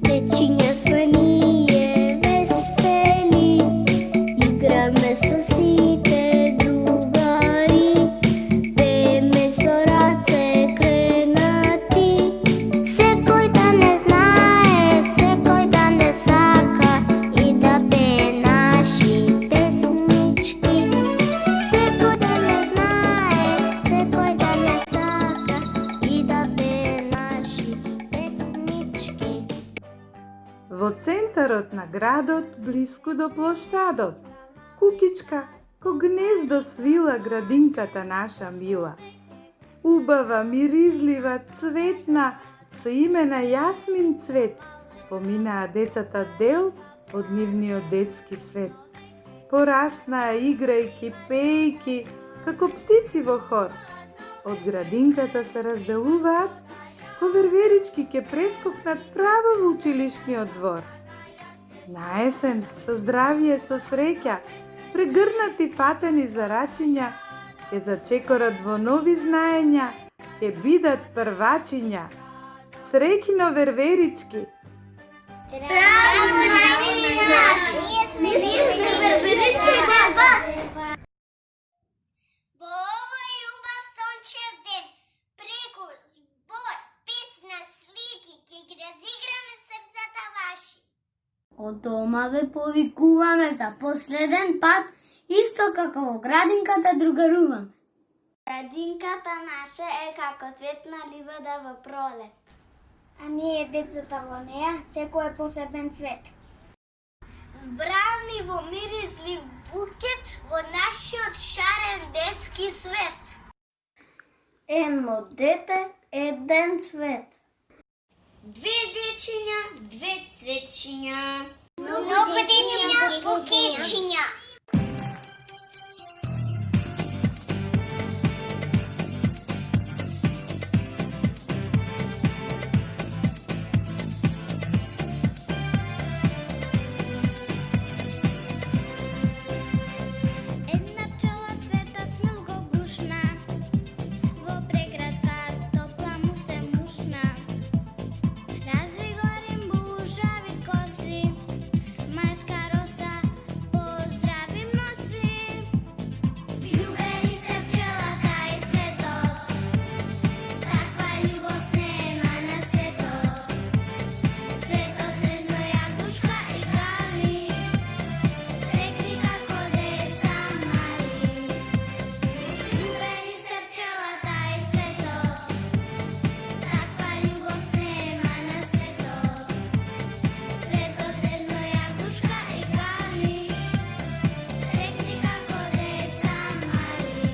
Dečinja smo nije veseli, igrame so site drugari, peme so race krenati. Se koji da ne znaje, se koji da ne saka i da pe naši pesnički. Se koji da ne znaje, se koji da ne saka i da pe naši pesnički. Во центарот на градот, блиску до плоштадот, кукичка ко гнездо свила градинката наша мила. Убава, миризлива, цветна, со име на Јасмин цвет, поминаа децата дел од нивниот детски свет. Пораснаа играјки, пејки, како птици во хор. Од градинката се разделуваат, ко верверички ке прескокнат право во училишниот двор. На есен, со здравие, со среќа, прегрнати фатени за рачиња, ке зачекорат во нови знаења, ке бидат првачиња. Среќно верверички! Браво, најмили наши! Ние сме верверички на вас! Во овој убав сончев ден, преку збор, песна, слики, ќе ги разиграме срцата ваши. Од дома ве повикуваме за последен пат, исто како во градинката другарувам. Градинката наша е како цветна ливада во пролет. А ние децата во неа, секој е посебен цвет. Збрани во миризлив букет во нашиот шарен детски свет. Едно дете, еден цвет. Две дечиња, две цветчиња. Многу дечиња, букетчиња. Една пчела цветот многу гушна, во преградка топла му се мушна. Разви горим бужави коси, мајска роса поздравим носи. Љубени се пчелата и цветот, таква љубов нема на светот. Цветот нежно јагушка и гали, срекни како деца мали. Љубени се пчелата и цветот, таква љубов нема на светот. Цветот нежно јагушка и гали, срекни како деца мали.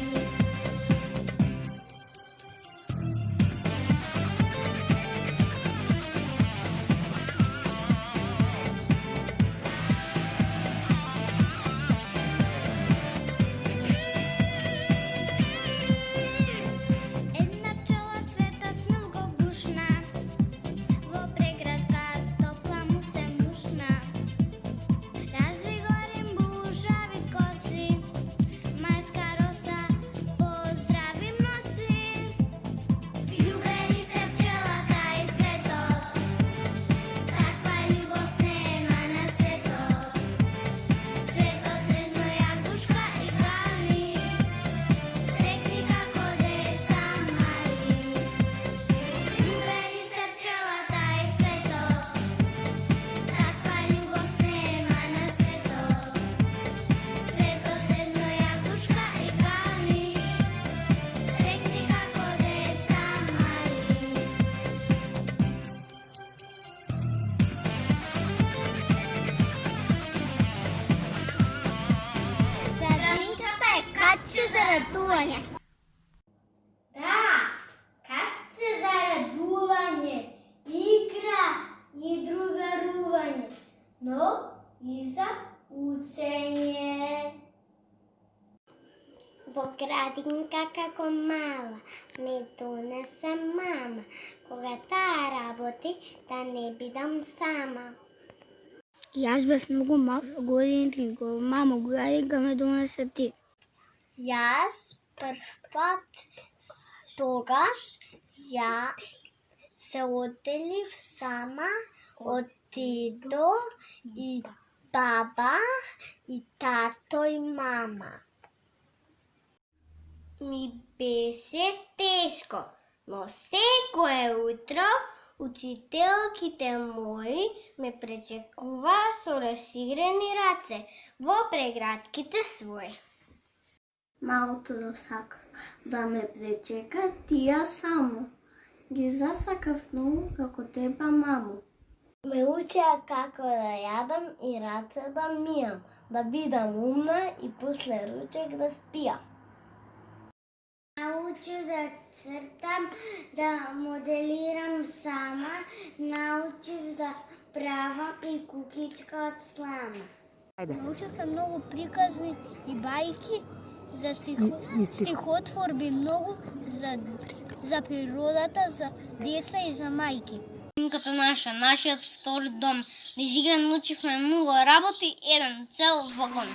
Една пчела цветот многу гушна, во преградка топла му се мушна. Разви горим бужави коси, мајска роса поздравим носи. Љубени се пчелата и цветот, таква љубов нема на светот. Цветот нежно јагушка и гали, срекни како деца мали. Љубени се пчелата и цветот, таква љубов нема на светот. Цветот нежно јагушка и гали, срекни како деца мали. Градинката е каче за радување. Да, каче за радување, игра и другарување, но и за учење. Во градинка како мала ми донесе мама, кога таа работи да не бидам сама. Јас бев многу мал со години, кога мамо градинка ме донесе ти. Јас прв пат тогаш Я се оделив сама, отидо и баба, и тато, и мама. Ми беше тешко, но секое утро учителките мои ме пречекуваа со расширени раце во прегратките своји. Малото досакав да ме пречекат и јас само. Ги засакав многу како теба, мамо. Ме учеа како да јадам и раце да мијам, да бидам умна и после ручек да спијам. Научив да цртам, да моделирам сама, научив да правам и кукичка од слама. Научивме многу приказни и бајки, за стихотворби многу, за природата, за деца и за мајки. Градинката наша, нашиот втори дом. Низ игра научивме многу работи, еден цел вагон.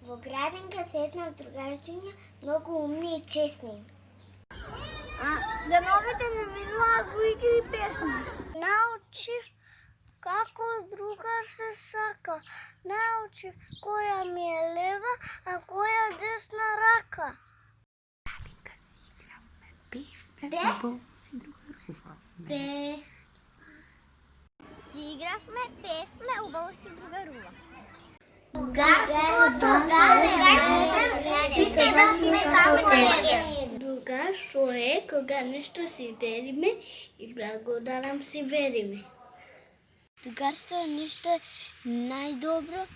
Во градинка сретнав другарчиња, многу умни и честни. Деновите ми минуваат во игри и песни. Научив како другар се сака. Научив која ми е лева, а која десна рака. Градинка си игравме, певме, убаво си другарувавме. Си игравме, певме, убаво си другарувавме. Другарството сите да сме како еден. Другарство е кога нешто си делиме и благодарам си вериме. Другарство е нешто најдобро,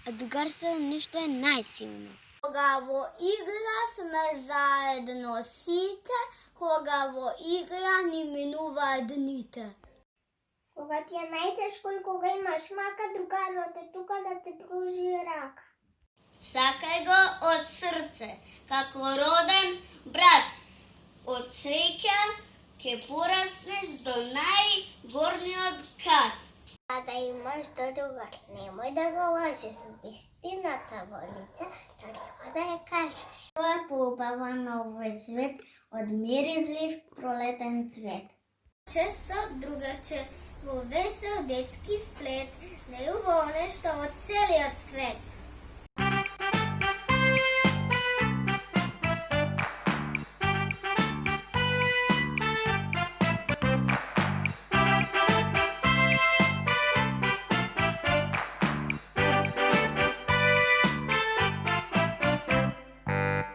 а другарство е нешто најсилно. Кога во игра сме заедно сите, кога во игра ни минуваат дните. Кога ти е најтешко и кога имаш мака, другарот е тука да те пружи рака. Сакај го од срце, како роден брат. Од среќа ќе пораснеш до најгорниот кат. А да имаш до другар, немој да го лажеш с вистината во лице, треба да ја кажеш. Тоа е поубава на овој свет, од миризлив пролетен цвет. Често другарче Во весел детски сплет, неубаво нешто во целиот свет.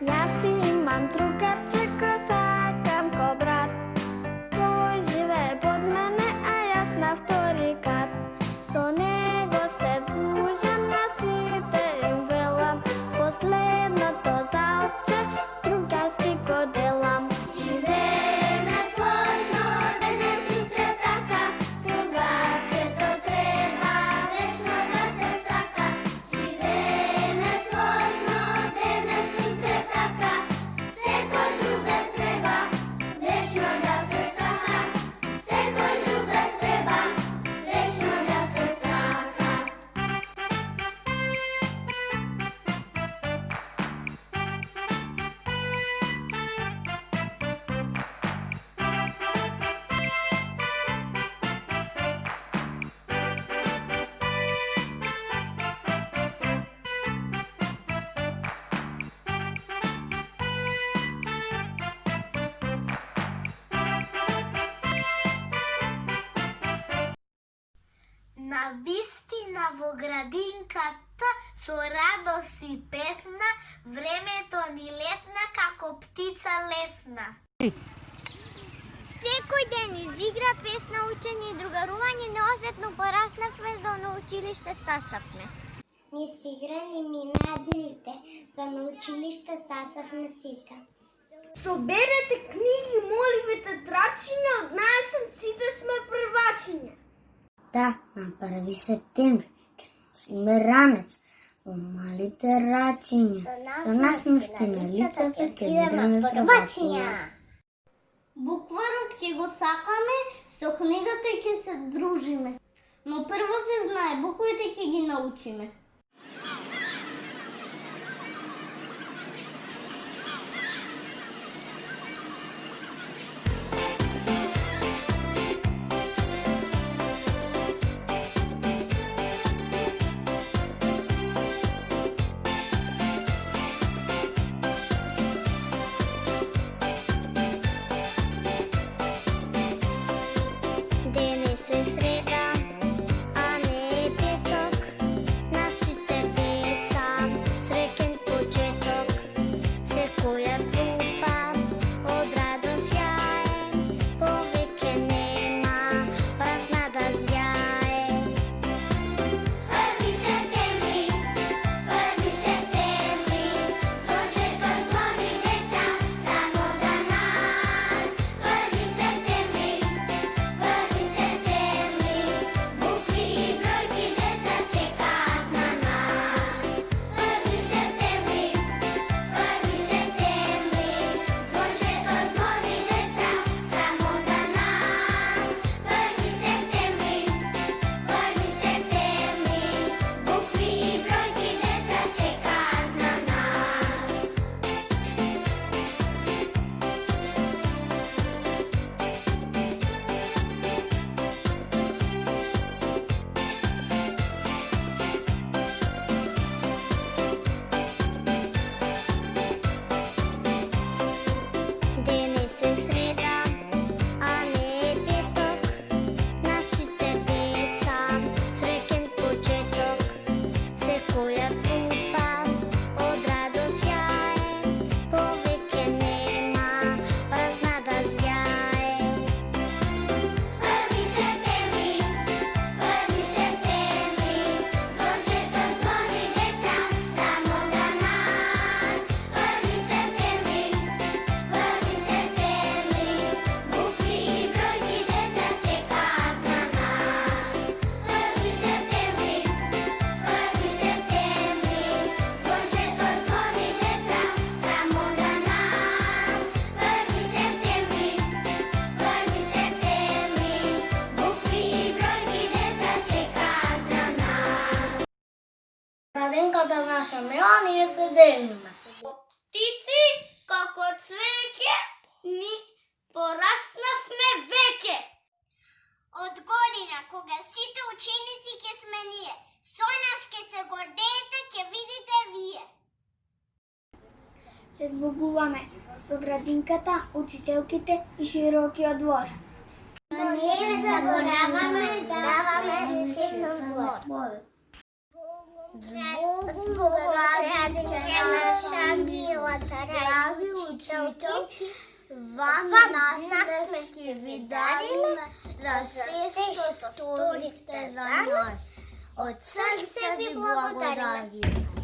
Јас имам другарче кој сакам ко брат. Тој живее под мене, а јас на втори кат. Со него се дружам, на сите им велам. Последното заопче, другарски го делам. Живееме сложно, денес утре така, другачето треба вечно да се сака. Живееме сложно, денес утре така, секој другар треба вечно да се сака. Секој другар треба вечно да се сака. На вистина во градинката со радост и песна, времето ни летна како птица лесна. Секој ден изигра, песна, учење и другарување, неосетно пораснавме, за на училиште стасавме. Ни си играни мина дните, за на училиште стасавме сите. Соберете книги, моливите трачиња, од наесен сите сме првачиња. Да, на 1 септември ќе носиме ранец во малите рачиња. Со насмевки на лицата ќе бидеме првачиња. Букварот ќе го сакаме, со книгата ќе се дружиме. Но прво се знае, буквите ќе ги научиме. Денес е среда, а не е петок. На сите деца среќен почеток. Секоја група од радост јае, повеќе нема празна да зјае. 1 септември, 1 септември, звончето звони деца, само за нас. 1 септември, 1 септември, букви и бројки деца чекаат на нас. 1 септември, 1 септември, звончето звони деца, само за нас. 1 септември, 1 септември, букви и бројки деца чекаат на нас. Денес е среда, а не е петок. На сите деца среќен почеток. Секоја група од радост јае, повеќе нема празна да зјае. 1 септември, 1 септември, звончето звони деца, само за нас. 1 септември, 1 септември, букви и бројки деца чекаат на нас. 1 септември, 1 септември, звончето звони деца, само за нас. 1 септември, 1 септември, букви и бројки деца чекаат на нас. Градинката наша мила, ние се делиме. Птици, како цвеќе, ни пораснавме веќе. Од година, кога сите ученици ќе сме ние, со нас ќе се гордеете, ќе видите вие. Се збогуваме со градинката, учителките и широкиот двор. Но не забораваме да даваме честен збор. Збогу градинка наша мила, драги учителки, вам нас сме ќе ви дариме за се што сторихте за нас. Од срце ви благодариме.